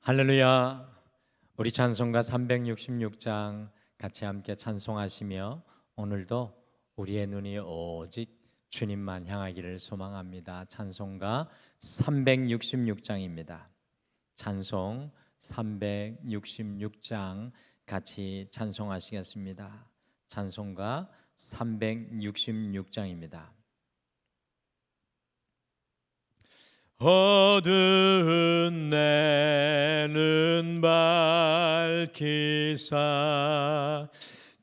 할렐루야. 우리 찬송가 366장 같이 함께 찬송하시며 오늘도 우리의 눈이 오직 주님만 향하기를 소망합니다. 찬송가 366장입니다. 찬송 366장 같이 찬송하시겠습니다. 찬송가 366장입니다. 어두운 내 눈 밝히사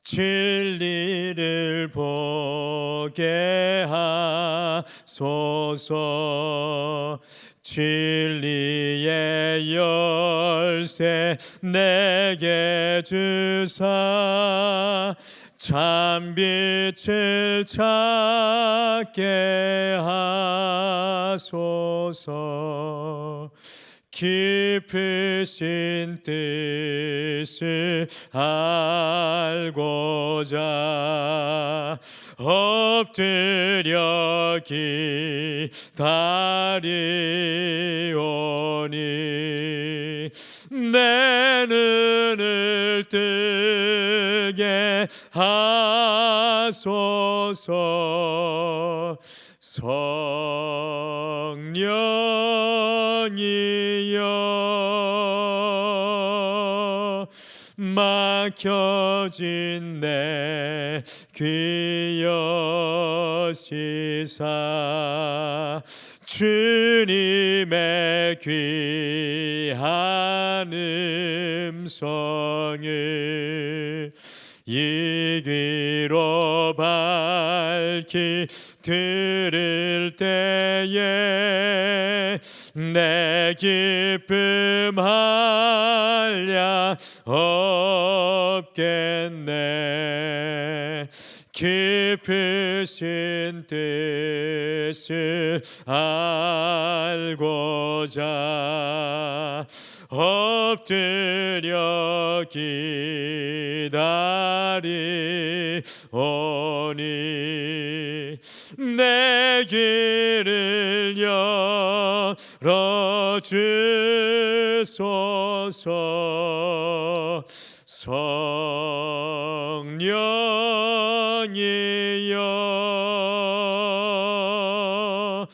진리를 보게 하소서. 진리의 열쇠 내게 주사 참 빛을 찾게 하소서. 깊으신 뜻을 알고자 엎드려 기다리오니 내 눈을 뜨게 하소서. 성령이여 막혀진 내 귀 여시사 주님의 귀한 음성을 이 귀로 밝히 들을 때에 내 기쁨 한량 없겠네. 깊으신 뜻을 알고자 엎드려 기다리오니 내 길을 열어주소서. 성령이여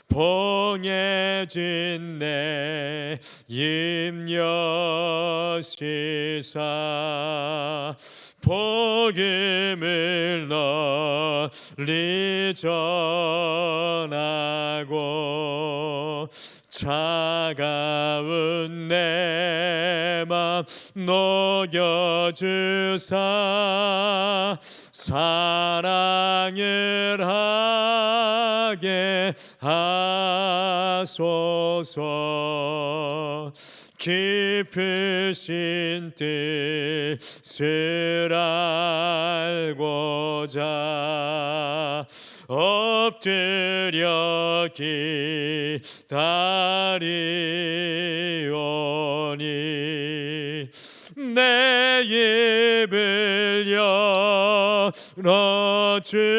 봉해진 내 임여시사 복음을 널리 전하고 차가운 내 맘 녹여주사 사랑을 하게 하소서. 깊으신 뜻을 알고자 엎드려 기다리오니 내 입을 열어주소서.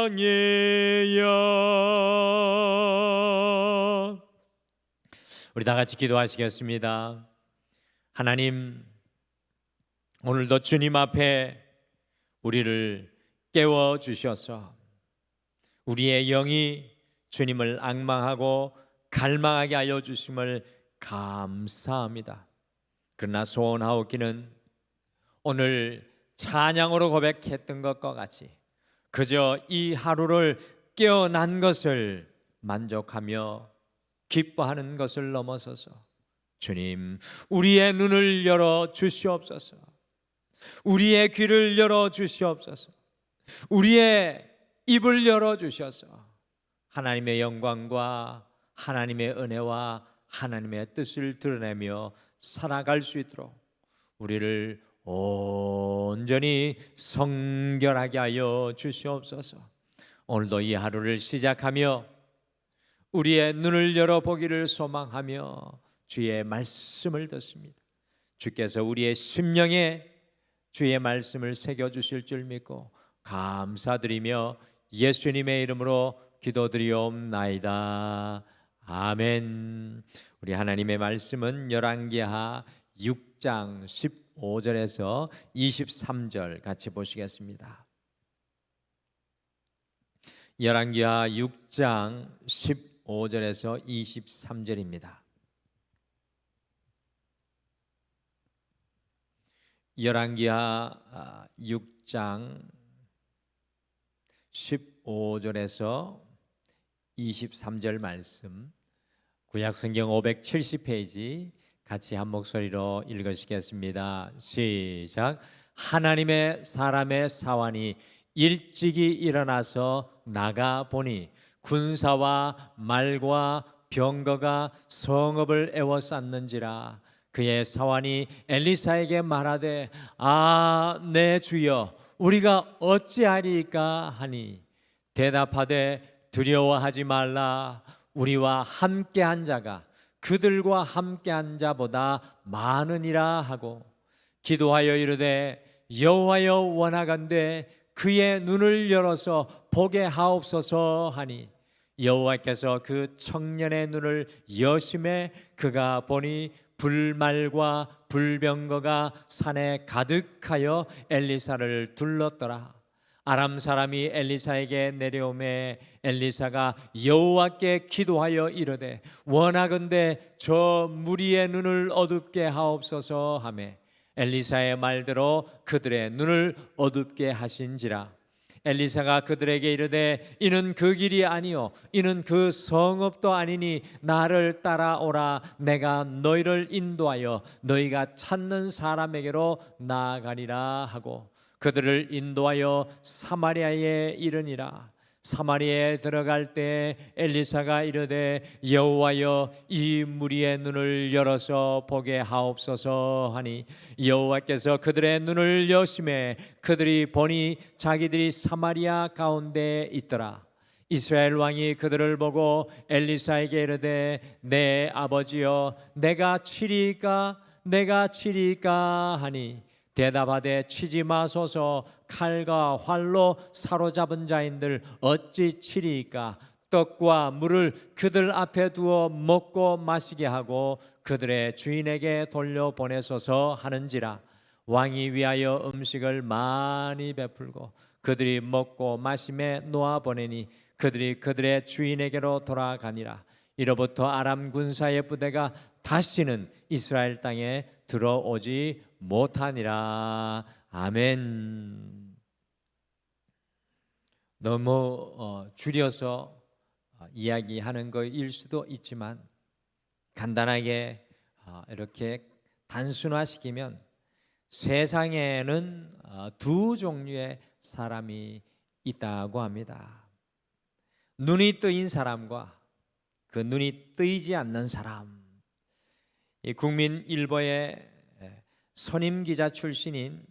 성령이여 우리 다 같이 기도하시겠습니다. 하나님, 오늘도 주님 앞에 우리를 깨워 주셔서 우리의 영이 주님을 앙망하고 갈망하게 하여 주심을 감사합니다. 그러나 소원하옵기는 오늘 찬양으로 고백했던 것과 같이 그저 이 하루를 깨어난 것을 만족하며 기뻐하는 것을 넘어서서 주님, 우리의 눈을 열어 주시옵소서. 우리의 귀를 열어 주시옵소서. 우리의 입을 열어 주셔서 하나님의 영광과 하나님의 은혜와 하나님의 뜻을 드러내며 살아갈 수 있도록 우리를 온전히 성결하게 하여 주시옵소서. 오늘도 이 하루를 시작하며 우리의 눈을 열어보기를 소망하며 주의 말씀을 듣습니다. 주께서 우리의 심령에 주의 말씀을 새겨주실 줄 믿고 감사드리며 예수님의 이름으로 기도드리옵나이다. 아멘. 우리 하나님의 말씀은 열왕기하 6장 15절에서 23절 같이 보시겠습니다. 열왕기하 6장 15절에서 23절입니다. 열왕기하 6장 15절에서 23절 말씀, 구약성경 570페이지 같이 한 목소리로 읽으시겠습니다. 시작. 하나님의 사람의 사환이 일찍이 일어나서 나가 보니 군사와 말과 병거가 성읍을 에워쌌는지라. 그의 사환이 엘리사에게 말하되 내 주여 우리가 어찌하리까 하니 대답하되 두려워하지 말라. 우리와 함께한 자가 그들과 함께한 자보다 많으니라 하고 기도하여 이르되 여호와여 원하건대 그의 눈을 열어서 보게 하옵소서 하니 여호와께서 그 청년의 눈을 여심해 그가 보니 불말과 불병거가 산에 가득하여 엘리사를 둘렀더라. 아람 사람이 엘리사에게 내려오매 엘리사가 여호와께 기도하여 이르되 원하건대 저 무리의 눈을 어둡게 하옵소서 하매 엘리사의 말대로 그들의 눈을 어둡게 하신지라. 엘리사가 그들에게 이르되 이는 그 길이 아니요 이는 그 성읍도 아니니 나를 따라오라. 내가 너희를 인도하여 너희가 찾는 사람에게로 나아가리라 하고 그들을 인도하여 사마리아에 이르니라. 사마리아에 들어갈 때 엘리사가 이르되 여호와여 이 무리의 눈을 열어서 보게 하옵소서 하니 여호와께서 그들의 눈을 여심해 그들이 보니 자기들이 사마리아 가운데 있더라. 이스라엘 왕이 그들을 보고 엘리사에게 이르되 내 아버지여 내가 치리이까 하니 대답하되 치지 마소서. 칼과 활로 사로잡은 자인들 어찌 치리이까. 떡과 물을 그들 앞에 두어 먹고 마시게 하고 그들의 주인에게 돌려보내소서 하는지라. 왕이 위하여 음식을 많이 베풀고 그들이 먹고 마심에 놓아보내니 그들이 그들의 주인에게로 돌아가니라. 이로부터 아람 군사의 부대가 다시는 이스라엘 땅에 들어오지 못하니라. 아멘. 너무 줄여서 이야기하는 것일 수도 있지만 간단하게 이렇게 단순화시키면 세상에는 두 종류의 사람이 있다고 합니다. 눈이 뜨인 사람과 그 눈이 뜨이지 않는 사람. 이 국민일보의 선임 기자 출신인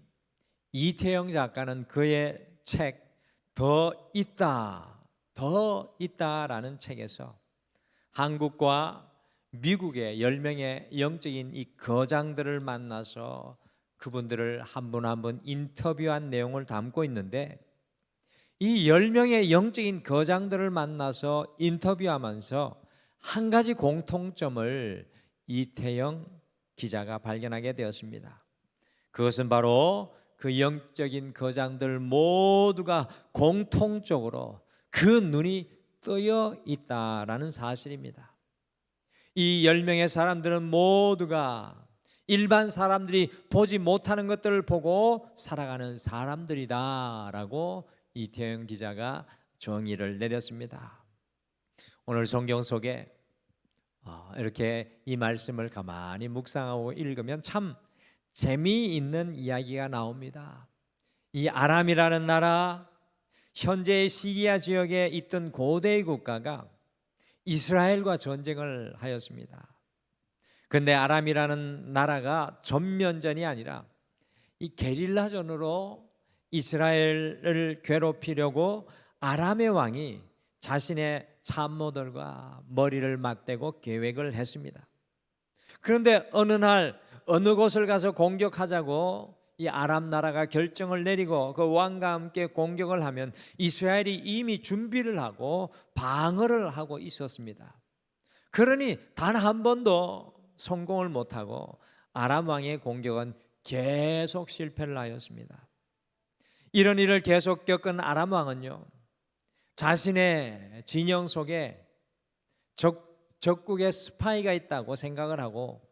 이태영 작가는 그의 책 더 있다라는 책에서 한국과 미국의 10명의 영적인 이 거장들을 만나서 그분들을 한 분 한 분 인터뷰한 내용을 담고 있는데 이 10명의 영적인 거장들을 만나서 인터뷰하면서 한 가지 공통점을 이태영 기자가 발견하게 되었습니다. 그것은 바로 그 영적인 거장들 모두가 공통적으로 그 눈이 뜨여 있다라는 사실입니다. 이 10명의 사람들은 모두가 일반 사람들이 보지 못하는 것들을 보고 살아가는 사람들이다라고 이태영 기자가 정의를 내렸습니다. 오늘 성경 속에 이렇게 이 말씀을 가만히 묵상하고 읽으면 참 재미있는 이야기가 나옵니다. 이 아람이라는 나라, 현재의 시리아 지역에 있던 고대의 국가가 이스라엘과 전쟁을 하였습니다. 그런데 아람이라는 나라가 전면전이 아니라 이 게릴라전으로 이스라엘을 괴롭히려고 아람의 왕이 자신의 참모들과 머리를 맞대고 계획을 했습니다. 그런데 어느 날 어느 곳을 가서 공격하자고 이 아람 나라가 결정을 내리고 그 왕과 함께 공격을 하면 이스라엘이 이미 준비를 하고 방어를 하고 있었습니다. 그러니 단 한 번도 성공을 못하고 아람 왕의 공격은 계속 실패를 하였습니다. 이런 일을 계속 겪은 아람 왕은요, 자신의 진영 속에 적국의 스파이가 있다고 생각을 하고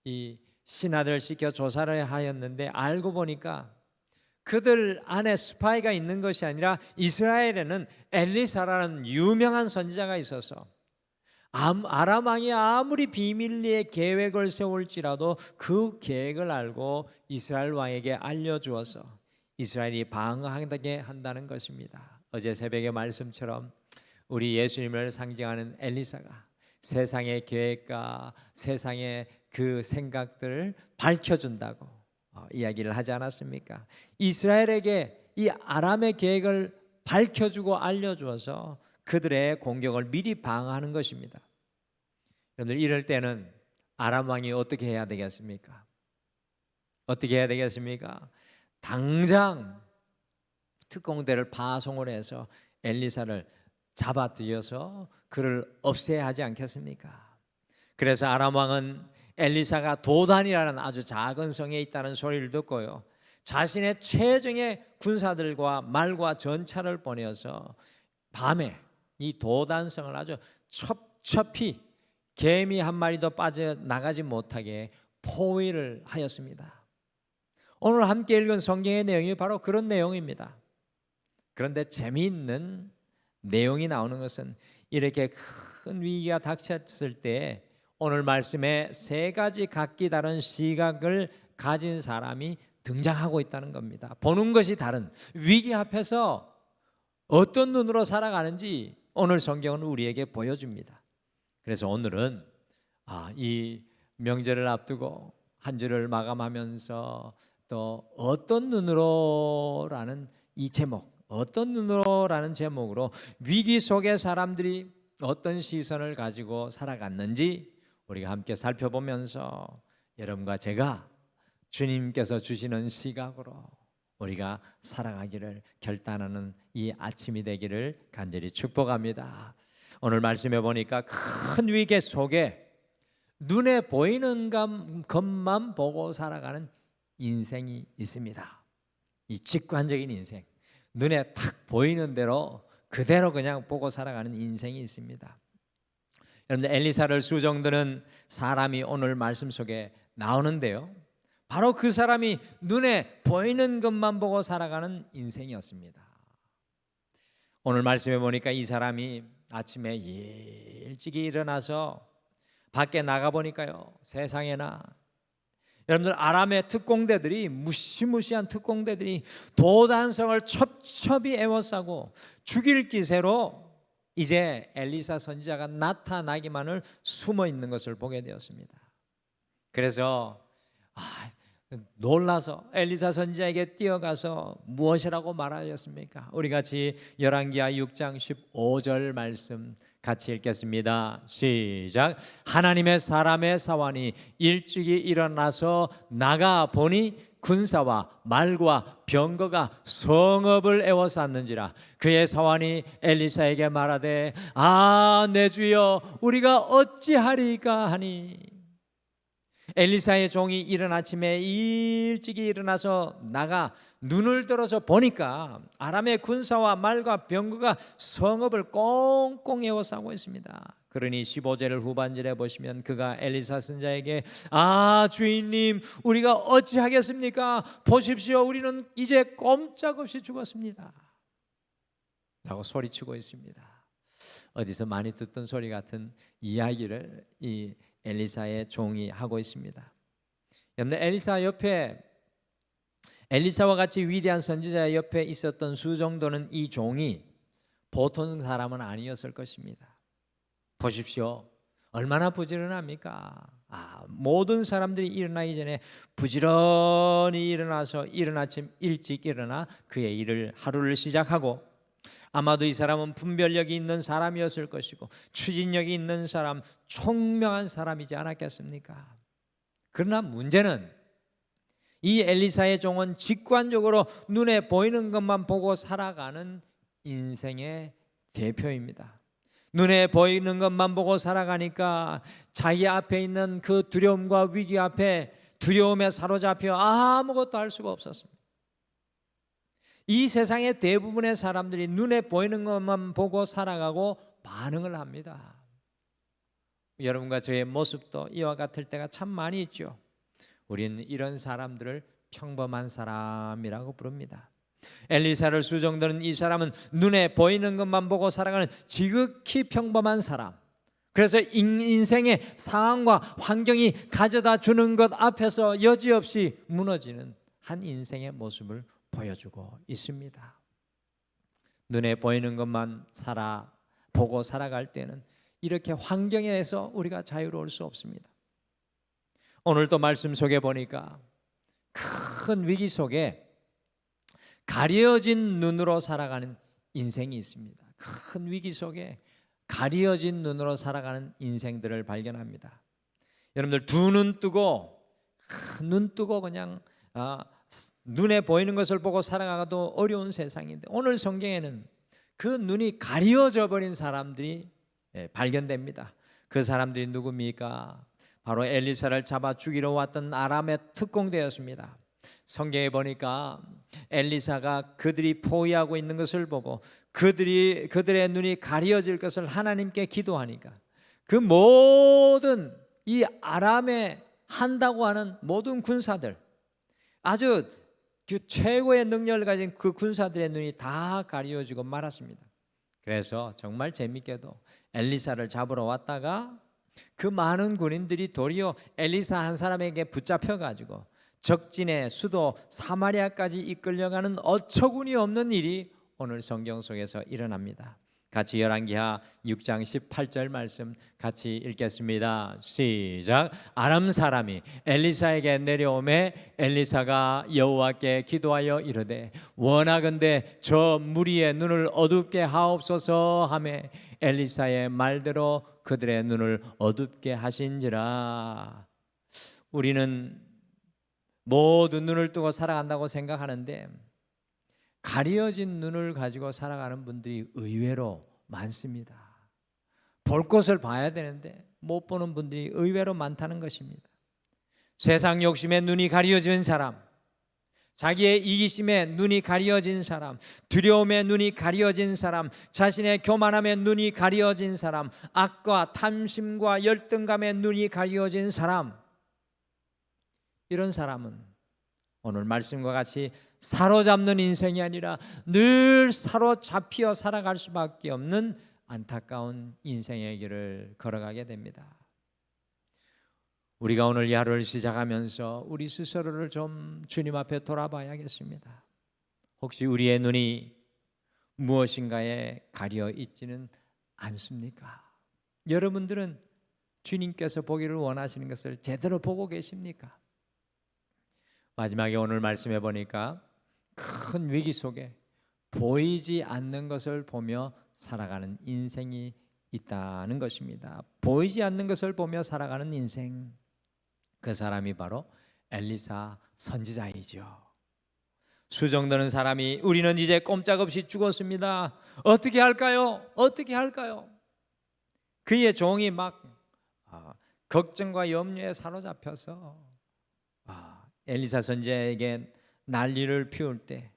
이 신하들 시켜 조사를 하였는데, 알고 보니까 그들 안에 스파이가 있는 것이 아니라 이스라엘에는 엘리사라는 유명한 선지자가 있어서 아람 왕이 아무리 비밀리에 계획을 세울지라도 그 계획을 알고 이스라엘 왕에게 알려주어서 이스라엘이 방어하게 한다는 것입니다. 어제 새벽의 말씀처럼 우리 예수님을 상징하는 엘리사가 세상의 계획과 세상의 그 생각들을 밝혀준다고 이야기를 하지 않았습니까? 이스라엘에게 이 아람의 계획을 밝혀주고 알려주어서 그들의 공격을 미리 방어하는 것입니다. 여러분들, 이럴 때는 아람 왕이 어떻게 해야 되겠습니까? 어떻게 해야 되겠습니까? 당장 특공대를 파송을 해서 엘리사를 잡아들여서 그를 없애야 하지 않겠습니까? 그래서 아람 왕은 엘리사가 도단이라는 아주 작은 성에 있다는 소리를 듣고요, 자신의 최정의 군사들과 말과 전차를 보내어서 밤에 이 도단성을 아주 첩첩히 개미 한 마리도 빠져나가지 못하게 포위를 하였습니다. 오늘 함께 읽은 성경의 내용이 바로 그런 내용입니다. 그런데 재미있는 내용이 나오는 것은 이렇게 큰 위기가 닥쳤을 때 오늘 말씀에 세 가지 각기 다른 시각을 가진 사람이 등장하고 있다는 겁니다. 보는 것이 다른, 위기 앞에서 어떤 눈으로 살아가는지 오늘 성경은 우리에게 보여줍니다. 그래서 오늘은 이 명절을 앞두고 한 주를 마감하면서 또 어떤 눈으로라는 이 제목, 어떤 눈으로라는 제목으로 위기 속의 사람들이 어떤 시선을 가지고 살아갔는지 우리가 함께 살펴보면서 여러분과 제가 주님께서 주시는 시각으로 우리가 살아가기를 결단하는 이 아침이 되기를 간절히 축복합니다. 오늘 말씀해 보니까 큰 위기 속에 눈에 보이는 것만 보고 살아가는 인생이 있습니다. 이 직관적인 인생, 눈에 탁 보이는 대로 그대로 그냥 보고 살아가는 인생이 있습니다. 여러분들, 엘리사를 수종드는 사람이 오늘 말씀 속에 나오는데요, 바로 그 사람이 눈에 보이는 것만 보고 살아가는 인생이었습니다. 오늘 말씀해 보니까 이 사람이 아침에 일찍 일어나서 밖에 나가 보니까요, 세상에나 여러분들, 아람의 특공대들이, 무시무시한 특공대들이 도단성을 첩첩이 에워싸고 죽일 기세로 이제 엘리사 선지자가 나타나기만을 숨어 있는 것을 보게 되었습니다. 그래서 놀라서 엘리사 선지자에게 뛰어가서 무엇이라고 말하였습니까? 우리 같이 열왕기하 6장 15절 말씀 같이 읽겠습니다. 시작. 하나님의 사람의 사환이 일찍이 일어나서 나가 보니 군사와 말과 병거가 성읍을 에워쌌는지라. 그의 사환이 엘리사에게 말하되 내 주여, 우리가 어찌하리까 하니. 엘리사의 종이 이른 아침에 일찍이 일어나서 나가 눈을 들어서 보니까 아람의 군사와 말과 병거가 성읍을 꽁꽁 에워싸고 있습니다. 그러니 15절 후반절에 보시면 그가 엘리사 선지자에게 주인님, 우리가 어찌하겠습니까? 보십시오, 우리는 이제 꼼짝없이 죽었습니다 라고 소리치고 있습니다. 어디서 많이 듣던 소리 같은 이야기를 이 엘리사의 종이 하고 있습니다. 여러분, 엘리사 옆에, 엘리사와 같이 위대한 선지자 옆에 있었던 수정도는 이 종이 보통 사람은 아니었을 것입니다. 보십시오, 얼마나 부지런합니까? 모든 사람들이 일어나기 전에 부지런히 일어나서 이른 아침 일찍 일어나 그의 일을, 하루를 시작하고, 아마도 이 사람은 분별력이 있는 사람이었을 것이고 추진력이 있는 사람, 총명한 사람이지 않았겠습니까? 그러나 문제는 이 엘리사의 종은 직관적으로 눈에 보이는 것만 보고 살아가는 인생의 대표입니다. 눈에 보이는 것만 보고 살아가니까 자기 앞에 있는 그 두려움과 위기 앞에 두려움에 사로잡혀 아무것도 할 수가 없었습니다. 이 세상의 대부분의 사람들이 눈에 보이는 것만 보고 살아가고 반응을 합니다. 여러분과 저의 모습도 이와 같을 때가 참 많이 있죠. 우리는 이런 사람들을 평범한 사람이라고 부릅니다. 엘리사를 수정되는 이 사람은 눈에 보이는 것만 보고 살아가는 지극히 평범한 사람. 그래서 인생의 상황과 환경이 가져다 주는 것 앞에서 여지없이 무너지는 한 인생의 모습을 보여주고 있습니다. 눈에 보이는 것만 보고 살아갈 때는 이렇게 환경에서 우리가 자유로울 수 없습니다. 오늘도 말씀 속에 보니까 큰 위기 속에 가려진 눈으로 살아가는 인생이 있습니다. 큰 위기 속에 가려진 눈으로 살아가는 인생들을 발견합니다. 여러분들 두 눈 뜨고 눈 뜨고 그냥 눈에 보이는 것을 보고 살아가도 어려운 세상인데 오늘 성경에는 그 눈이 가려져 버린 사람들이 발견됩니다. 그 사람들이 누굽니까? 바로 엘리사를 잡아 죽이러 왔던 아람의 특공대였습니다. 성경에 보니까 엘리사가 그들이 포위하고 있는 것을 보고 그들의 눈이 가려질 것을 하나님께 기도하니까 그 모든 이 아람에 한다고 하는 모든 군사들, 아주 그 최고의 능력을 가진 그 군사들의 눈이 다 가려지고 말았습니다. 그래서 정말 재밌게도 엘리사를 잡으러 왔다가 그 많은 군인들이 도리어 엘리사 한 사람에게 붙잡혀 가지고 적진의 수도 사마리아까지 이끌려가는 어처구니 없는 일이 오늘 성경 속에서 일어납니다. 같이 열왕기하 6장 18절 말씀 같이 읽겠습니다. 시작. 아람 사람이 엘리사에게 내려오매 엘리사가 여호와께 기도하여 이르되 원하건대 저 무리의 눈을 어둡게 하옵소서 하매 엘리사의 말대로 그들의 눈을 어둡게 하신지라. 우리는 모두 눈을 뜨고 살아간다고 생각하는데 가려진 눈을 가지고 살아가는 분들이 의외로 많습니다. 볼 것을 봐야 되는데 못 보는 분들이 의외로 많다는 것입니다. 세상 욕심에 눈이 가려진 사람, 자기의 이기심에 눈이 가려진 사람, 두려움에 눈이 가려진 사람, 자신의 교만함에 눈이 가려진 사람, 악과 탐심과 열등감에 눈이 가려진 사람, 이런 사람은 오늘 말씀과 같이 사로잡는 인생이 아니라 늘 사로잡혀 살아갈 수밖에 없는 안타까운 인생의 길을 걸어가게 됩니다. 우리가 오늘 이 하루를 시작하면서 우리 스스로를 좀 주님 앞에 돌아봐야겠습니다. 혹시 우리의 눈이 무엇인가에 가려 있지는 않습니까? 여러분들은 주님께서 보기를 원하시는 것을 제대로 보고 계십니까? 마지막에 오늘 말씀해 보니까 큰 위기 속에 보이지 않는 것을 보며 살아가는 인생이 있다는 것입니다. 보이지 않는 것을 보며 살아가는 인생, 그 사람이 바로 엘리사 선지자이죠. 수정되는 사람이 우리는 이제 꼼짝없이 죽었습니다. 어떻게 할까요? 어떻게 할까요? 그의 종이 막 걱정과 염려에 사로잡혀서 엘리사 선지자에게 난리를 피울 때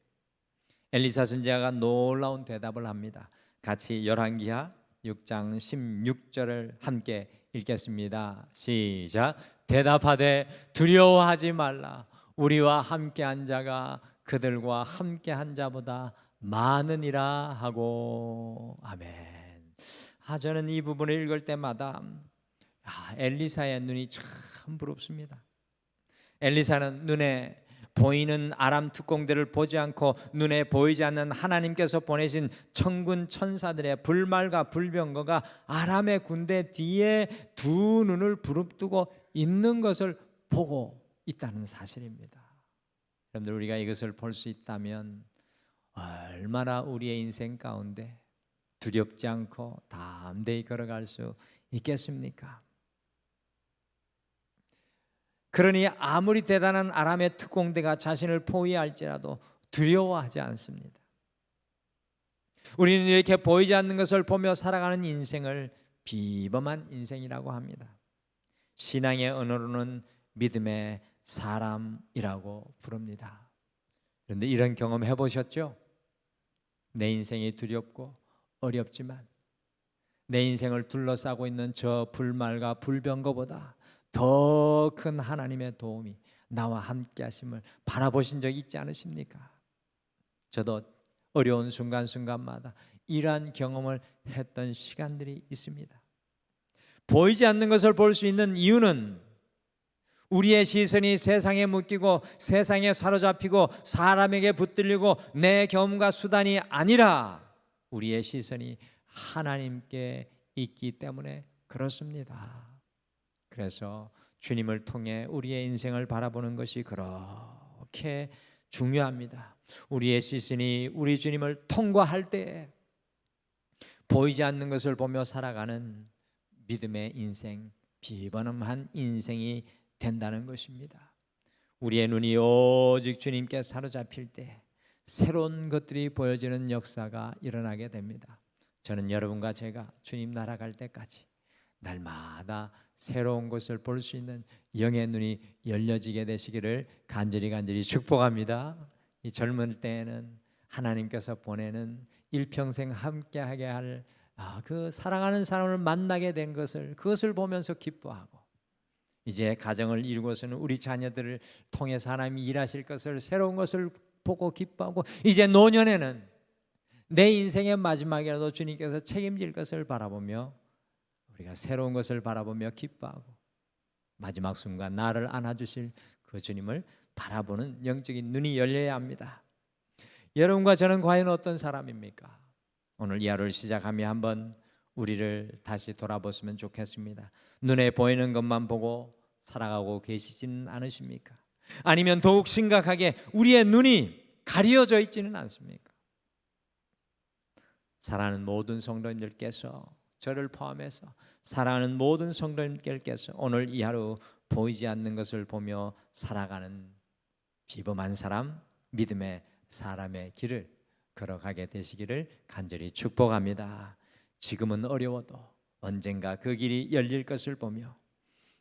엘리사 선지자가 놀라운 대답을 합니다. 같이 열왕기하 6장 16절을 함께 읽겠습니다. 시작. 대답하되 두려워하지 말라. 우리와 함께한 자가 그들과 함께한 자보다 많으니라 하고. 아멘. 저는 이 부분을 읽을 때마다 엘리사의 눈이 참 부럽습니다. 엘리사는 눈에 보이는 아람 특공대를 보지 않고 눈에 보이지 않는 하나님께서 보내신 천군 천사들의 불말과 불병거가 아람의 군대 뒤에 두 눈을 부릅뜨고 있는 것을 보고 있다는 사실입니다. 여러분들, 우리가 이것을 볼 수 있다면 얼마나 우리의 인생 가운데 두렵지 않고 담대히 걸어갈 수 있겠습니까? 그러니 아무리 대단한 아람의 특공대가 자신을 포위할지라도 두려워하지 않습니다. 우리는 이렇게 보이지 않는 것을 보며 살아가는 인생을 비범한 인생이라고 합니다. 신앙의 언어로는 믿음의 사람이라고 부릅니다. 그런데 이런 경험 해보셨죠? 내 인생이 두렵고 어렵지만 내 인생을 둘러싸고 있는 저 불말과 불병거보다 더 큰 하나님의 도움이 나와 함께 하심을 바라보신 적 있지 않으십니까? 저도 어려운 순간순간마다 이러한 경험을 했던 시간들이 있습니다. 보이지 않는 것을 볼 수 있는 이유는 우리의 시선이 세상에 묶이고 세상에 사로잡히고 사람에게 붙들리고 내 경험과 수단이 아니라 우리의 시선이 하나님께 있기 때문에 그렇습니다. 그래서 주님을 통해 우리의 인생을 바라보는 것이 그렇게 중요합니다. 우리의 시선이 우리 주님을 통과할 때 보이지 않는 것을 보며 살아가는 믿음의 인생, 비범한 인생이 된다는 것입니다. 우리의 눈이 오직 주님께 사로잡힐 때 새로운 것들이 보여지는 역사가 일어나게 됩니다. 저는 여러분과 제가 주님 나라 갈 때까지 날마다 새로운 것을 볼 수 있는 영의 눈이 열려지게 되시기를 간절히 축복합니다. 이 젊은 때에는 하나님께서 보내는 일평생 함께하게 할 그 사랑하는 사람을 만나게 된 것을 그것을 보면서 기뻐하고 이제 가정을 이루고서는 우리 자녀들을 통해서 하나님이 일하실 것을 새로운 것을 보고 기뻐하고 이제 노년에는 내 인생의 마지막이라도 주님께서 책임질 것을 바라보며 우리가 새로운 것을 바라보며 기뻐하고 마지막 순간 나를 안아주실 그 주님을 바라보는 영적인 눈이 열려야 합니다. 여러분과 저는 과연 어떤 사람입니까? 오늘 이 하루를 시작하며 한번 우리를 다시 돌아보시면 좋겠습니다. 눈에 보이는 것만 보고 살아가고 계시지는 않으십니까? 아니면 더욱 심각하게 우리의 눈이 가려져 있지는 않습니까? 사랑하는 모든 성도님들께서 저를 포함해서 사랑하는 모든 성도님들께서 오늘 이 하루 보이지 않는 것을 보며 살아가는 비범한 사람, 믿음의 사람의 길을 걸어가게 되시기를 간절히 축복합니다. 지금은 어려워도 언젠가 그 길이 열릴 것을 보며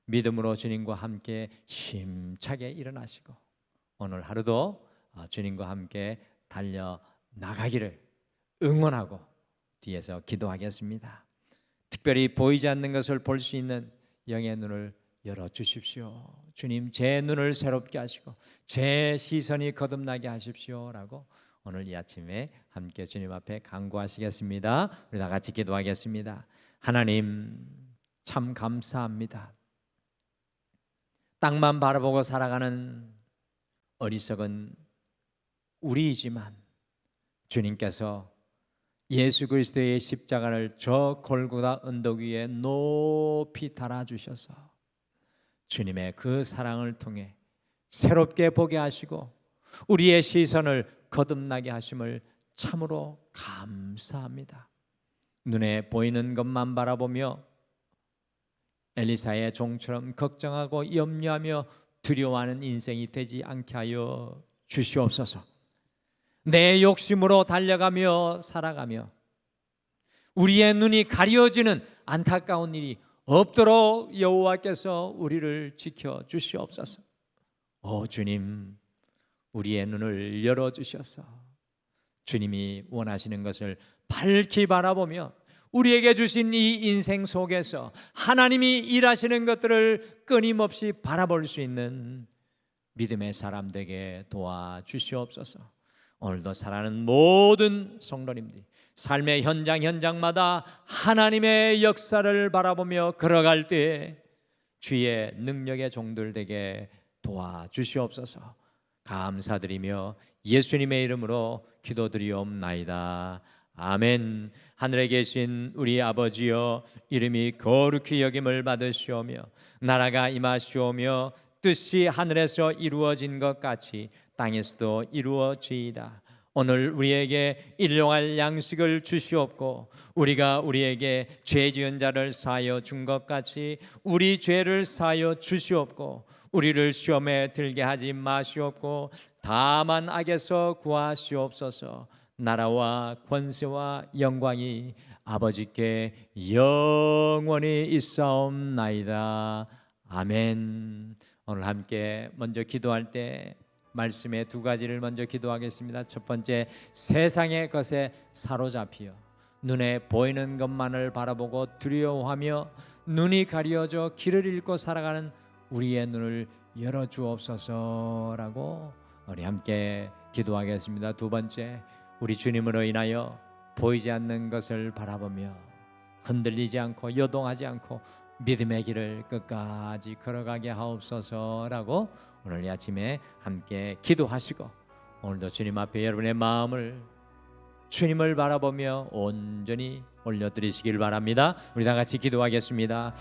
믿음으로 주님과 함께 힘차게 일어나시고 오늘 하루도 주님과 함께 달려나가기를 응원하고 뒤에서 기도하겠습니다. 특별히 보이지 않는 것을 볼 수 있는 영의 눈을 열어주십시오. 주님 제 눈을 새롭게 하시고 제 시선이 거듭나게 하십시오라고 오늘 이 아침에 함께 주님 앞에 간구하시겠습니다. 우리 다 같이 기도하겠습니다. 하나님 참 감사합니다. 땅만 바라보고 살아가는 어리석은 우리이지만 주님께서 예수 그리스도의 십자가를 저 골고다 언덕 위에 높이 달아주셔서 주님의 그 사랑을 통해 새롭게 보게 하시고 우리의 시선을 거듭나게 하심을 참으로 감사합니다. 눈에 보이는 것만 바라보며 엘리사의 종처럼 걱정하고 염려하며 두려워하는 인생이 되지 않게 하여 주시옵소서. 내 욕심으로 달려가며 살아가며 우리의 눈이 가려지는 안타까운 일이 없도록 여호와께서 우리를 지켜 주시옵소서. 오 주님, 우리의 눈을 열어주셔서 주님이 원하시는 것을 밝히 바라보며 우리에게 주신 이 인생 속에서 하나님이 일하시는 것들을 끊임없이 바라볼 수 있는 믿음의 사람 되게 도와주시옵소서. 오늘도 사랑하는 모든 성도님들이 삶의 현장마다 하나님의 역사를 바라보며 걸어갈 때 주의 능력의 종들 되게 도와주시옵소서. 감사드리며 예수님의 이름으로 기도드리옵나이다. 아멘. 하늘에 계신 우리 아버지여, 이름이 거룩히 여김을 받으시오며 나라가 임하시오며 뜻이 하늘에서 이루어진 것 같이 땅에서도 이루어지이다. 오늘 우리에게 일용할 양식을 주시옵고 우리가 우리에게 죄 지은 자를 사하여 준 것 같이 우리 죄를 사하여 주시옵고 우리를 시험에 들게 하지 마시옵고 다만 악에서 구하시옵소서. 나라와 권세와 영광이 아버지께 영원히 있사옵나이다. 아멘. 오늘 함께 먼저 기도할 때 말씀의 두 가지를 먼저 기도하겠습니다. 첫 번째, 세상의 것에 사로잡히어 눈에 보이는 것만을 바라보고 두려워하며 눈이 가려져 길을 잃고 살아가는 우리의 눈을 열어주옵소서라고 우리 함께 기도하겠습니다. 두 번째, 우리 주님으로 인하여 보이지 않는 것을 바라보며 흔들리지 않고 요동하지 않고 믿음의 길을 끝까지 걸어가게 하옵소서라고 오늘 이 아침에 함께 기도하시고, 오늘도 주님 앞에 여러분의 마음을 주님을 바라보며 온전히 올려드리시길 바랍니다. 우리 다 같이 기도하겠습니다.